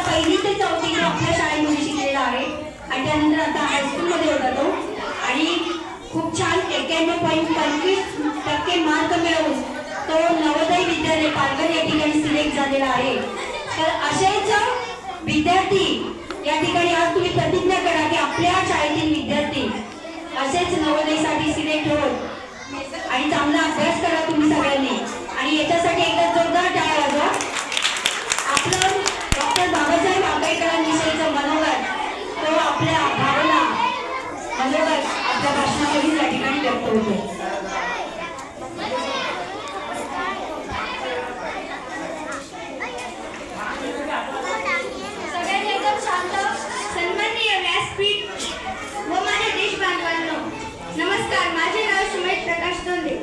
पहिली ते चौथी आपल्या शाळेमध्ये शिकलेला आहे आणि त्यानंतर आता हायस्कूलमध्ये होता तो आणि खूप छान 91.25% मार्क मिळवून तो नवोदय विद्यालय पालघर या ठिकाणी सिलेक्ट झालेला आहे। तर असेच विद्यार्थी या ठिकाणी आज तुम्ही प्रतिज्ञा करा की आपल्या शाळेतील विद्यार्थी असेच नवोदयसाठी सिलेक्ट होत आणि चांगला अभ्यास करा तुम्ही सगळ्यांनी आणि याच्यासाठी एकदा जोरदार टाळ्या वाजवा। आपलं डॉक्टर बाबासाहेब आंबेडकरांविषयीचं मनोगत तो आपल्या भावना मनोगत आपल्या भाषणामधून या ठिकाणी व्यक्त होतो। सगळ्यांनी एकदम शांत सन्माननीय व्यासपीठ व माझ्या देश बांधवांनो नमस्कार। माझे नाव सुमेध प्रकाश दोंदे।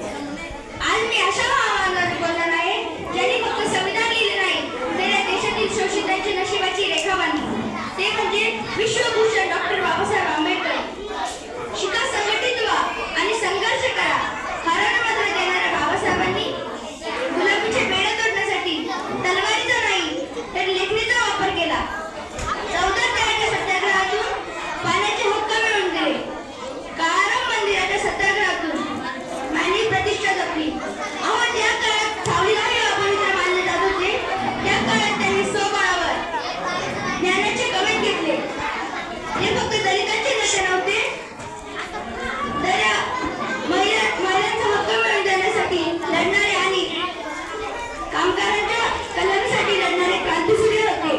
आज मी अशा आव्हानावर बोलणार आहे ज्यांनी फक्त संविधान लिहिले नाही तर या देशातील शोषितांच्या नशिबाची रेखा बांधली, ते म्हणजे विश्वभूषण डॉक्टर बाबासाहेब आंबेडकर। शिका, संघटित व्हा आणि संघर्ष करा। हरण मात्र देणाऱ्या बाबासाहेबांनी गुलामीचे बेडे तोडण्यासाठी तलवारीचा नाही तर लेखणीचा वापर केला। 14 तळ्याच्या सत्याग्रहातून पाण्याचे हक्क मिळवून दिले। काळाराम मंदिराच्या सत्याग्रहातून मानवी प्रतिष्ठा जपली। अहो, ज्या काळात सावलीलाही अपवित्र मानले जात होते त्या काळात त्यांनी स्वबळावर ज्ञानाचे कमेंट घेतले। ते फक्त दलितांचे नेते नव्हते तर महिलांचा हक्क मिळवून देण्यासाठी लढणारे आणि कामगारांच्या कल्याणासाठी लढणारे क्रांतिसूर्य होते।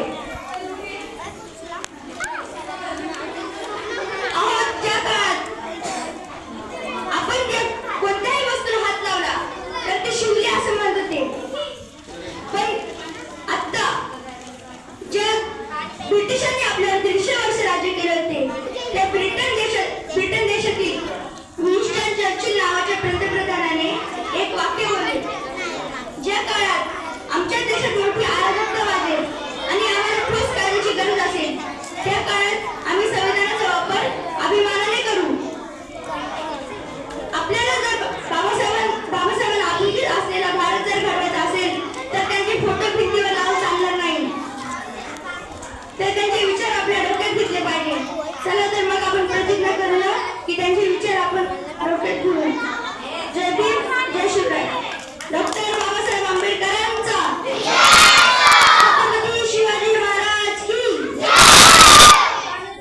अहो, ज्या काळात आपण कोणत्याही वस्तूला हात लावला तर ते शिवले असं म्हणत होते, पण आता ज्या ब्रिटिशांनी आपल्यावर 150 वर्ष राज्य केले होते त्या ब्रिटन देशात